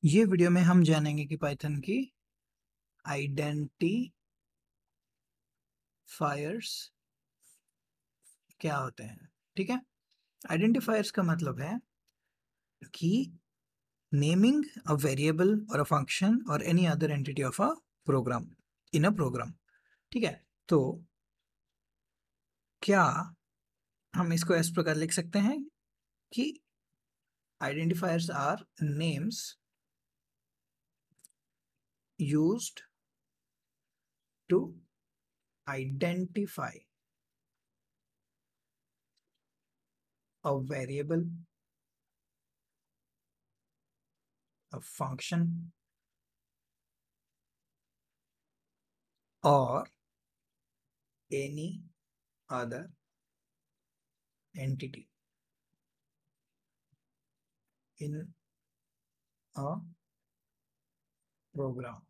ये वीडियो में हम जानेंगे कि पाइथन की आइडेंटिफायर्स क्या होते हैं। ठीक है, आइडेंटिफायर्स का मतलब है कि नेमिंग अ वेरिएबल और अ फंक्शन और any other entity of a program in a program. ठीक है, तो क्या हम इसको इस प्रकार लिख सकते हैं कि identifiers are names used to identify a variable, a function, or any other entity in a program।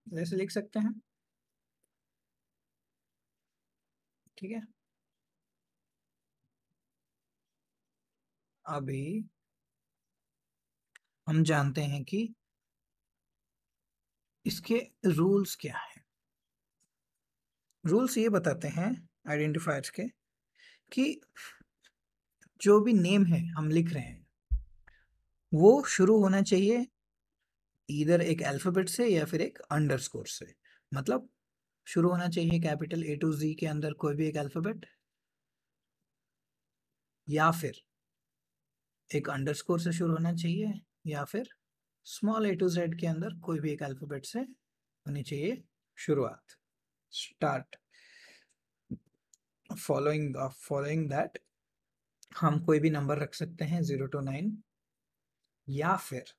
जैसे लिख सकते हैं। ठीक है, अभी हम जानते हैं कि इसके रूल्स क्या हैं। रूल्स ये बताते हैं आइडेंटिफायर्स के कि जो भी नेम है हम लिख रहे हैं वो शुरू होना चाहिए इधर एक अल्फाबेट से या फिर एक अंडरस्कोर से। मतलब शुरू होना चाहिए कैपिटल ए टू जी के अंदर कोई भी एक अल्फाबेट, या फिर एक अंडरस्कोर से शुरू होना चाहिए, या फिर स्मॉल ए टू जेड के अंदर कोई भी एक अल्फाबेट से होनी चाहिए शुरुआत, स्टार्ट। फॉलोइंग दैट हम कोई भी नंबर रख सकते हैं 0 to 9, या फिर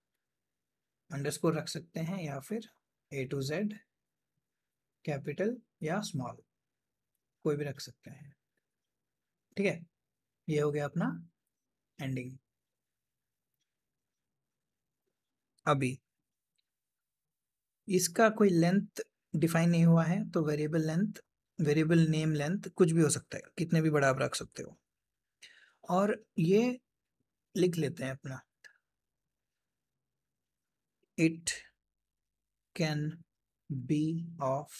अंडरस्कोर रख सकते हैं, या फिर ए टू जेड कैपिटल या स्मॉल कोई भी रख सकते हैं। ठीक है, ये हो गया अपना एंडिंग। अभी इसका कोई लेंथ डिफाइन नहीं हुआ है, तो variable length, variable name length कुछ भी हो सकता है, कितने भी बड़ा आप रख सकते हो। और ये लिख लेते हैं अपना, it can be of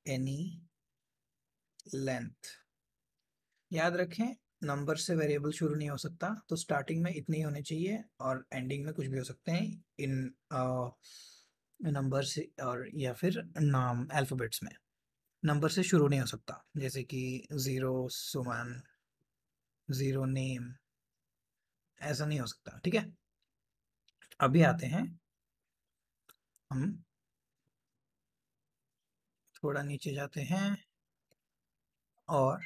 any length. याद रखें, नंबर से वेरिएबल शुरू नहीं हो सकता, तो स्टार्टिंग में इतने ही होने चाहिए और एंडिंग में कुछ भी हो सकते हैं इन नंबर से, और या फिर नाम अल्फ़ाबेट्स में। नंबर से शुरू नहीं हो सकता, जैसे कि 0 सुमन, 0 नेम, ऐसा नहीं हो सकता। ठीक है, अभी आते हैं हम, थोड़ा नीचे जाते हैं और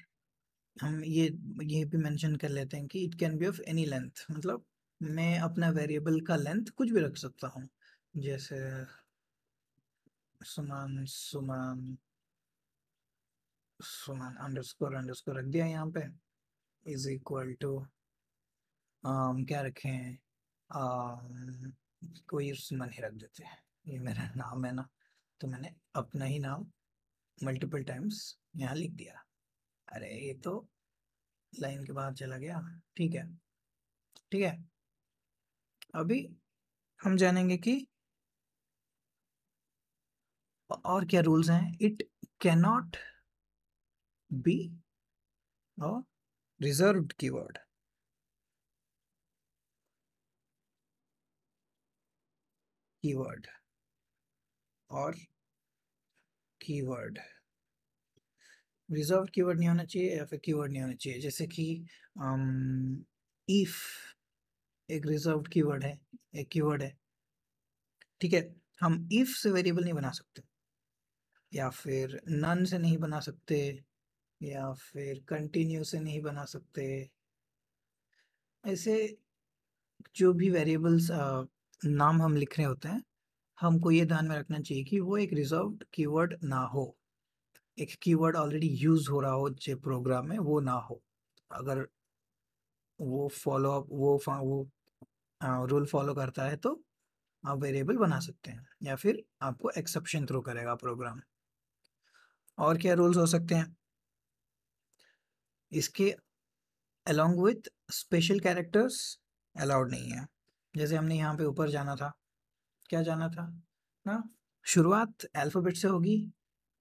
हम ये भी मेंशन कर लेते हैं कि it can be of any length. मतलब मैं अपना वेरिएबल का लेंथ कुछ भी रख सकता हूँ, जैसे सुमन सुमन सुमन अंडरस्कोर अंडरस्कोर रख दिया यहाँ पे, इज इक्वल टू क्या रखें, कोई सुमन ही रख देते हैं, ये मेरा नाम है ना, तो मैंने अपना ही नाम मल्टीपल टाइम्स यहाँ लिख दिया। अरे ये तो लाइन के बाहर चला गया। ठीक है, ठीक है, अभी हम जानेंगे कि और क्या रूल्स हैं। It cannot be a reserved keyword. Keyword और कीवर्ड, रिजर्व कीवर्ड नहीं होना चाहिए या फिर कीवर्ड नहीं होना चाहिए। जैसे कि इफ एक रिजर्व्ड कीवर्ड है, एक कीवर्ड है। ठीक है, हम इफ से वेरिएबल नहीं बना सकते, या फिर नन से नहीं बना सकते, या फिर कंटिन्यू से नहीं बना सकते। ऐसे जो भी वेरिएबल्स नाम हम लिख रहे होते हैं, हमको ये ध्यान में रखना चाहिए कि वो एक रिजर्व्ड कीवर्ड ना हो, एक कीवर्ड ऑलरेडी यूज हो रहा हो जो प्रोग्राम में, वो ना हो। अगर वो फॉलो अप वो रूल फॉलो करता है तो आप वेरिएबल बना सकते हैं, या फिर आपको एक्सेप्शन थ्रो करेगा प्रोग्राम। और क्या रूल्स हो सकते हैं इसके, along with special characters allowed नहीं है। जैसे हमने यहाँ पे ऊपर जाना था, क्या जाना था ना, शुरुआत अल्फ़ाबेट से होगी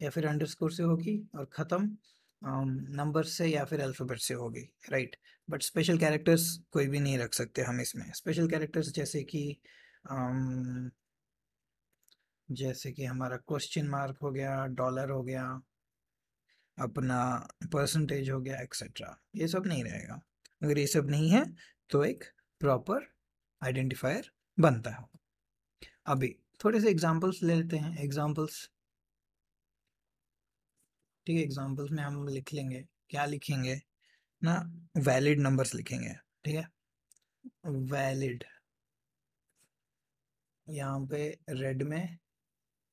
या फिर अंडरस्कोर से होगी और ख़त्म नंबर से या फिर अल्फ़ाबेट से होगी, राइट? बट स्पेशल कैरेक्टर्स कोई भी नहीं रख सकते हम इसमें। स्पेशल कैरेक्टर्स जैसे कि हमारा क्वेश्चन मार्क हो गया, डॉलर हो गया, अपना परसेंटेज हो गया, एक्सेट्रा, ये सब नहीं रहेगा। अगर ये सब नहीं है तो एक प्रॉपर आइडेंटिफायर बनता है। अभी थोड़े से एग्जांपल्स ले लेते हैं, एग्जांपल्स। ठीक है, एग्जांपल्स में हम लिख लेंगे, क्या लिखेंगे ना, वैलिड नंबर्स लिखेंगे। ठीक है, वैलिड, यहाँ पे रेड में,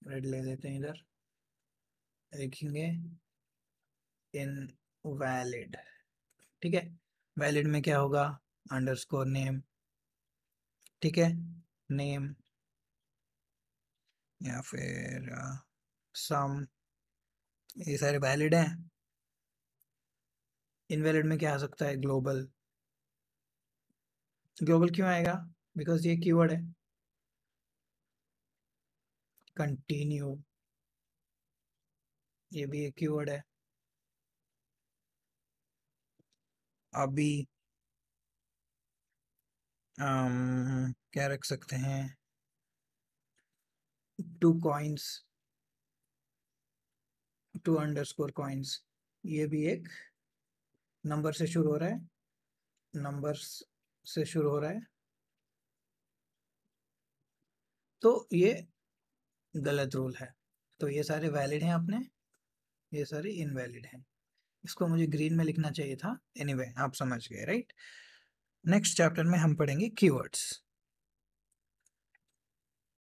रेड ले लेते हैं, इधर लिखेंगे इनवैलिड। ठीक है, वैलिड में क्या होगा, अंडरस्कोर नेम। ठीक है, नेम या फिर सम, ये सारे वैलिड हैं। इनवैलिड में क्या आ सकता है, ग्लोबल। ग्लोबल क्यों आएगा, बिकॉज ये कीवर्ड है। कंटिन्यू, ये भी एक कीवर्ड है। अभी क्या रख सकते हैं, 2 कॉइन्स, 2 अंडरस्कोर कॉइन्स, ये भी एक नंबर से शुरू हो रहा है, नंबर्स से शुरू हो रहा है, तो ये गलत रूल है। तो ये सारे वैलिड हैं अपने, ये सारे इनवैलिड हैं। इसको मुझे ग्रीन में लिखना चाहिए था, एनीवे आप समझ गए, राइट? नेक्स्ट चैप्टर में हम पढ़ेंगे कीवर्ड्स।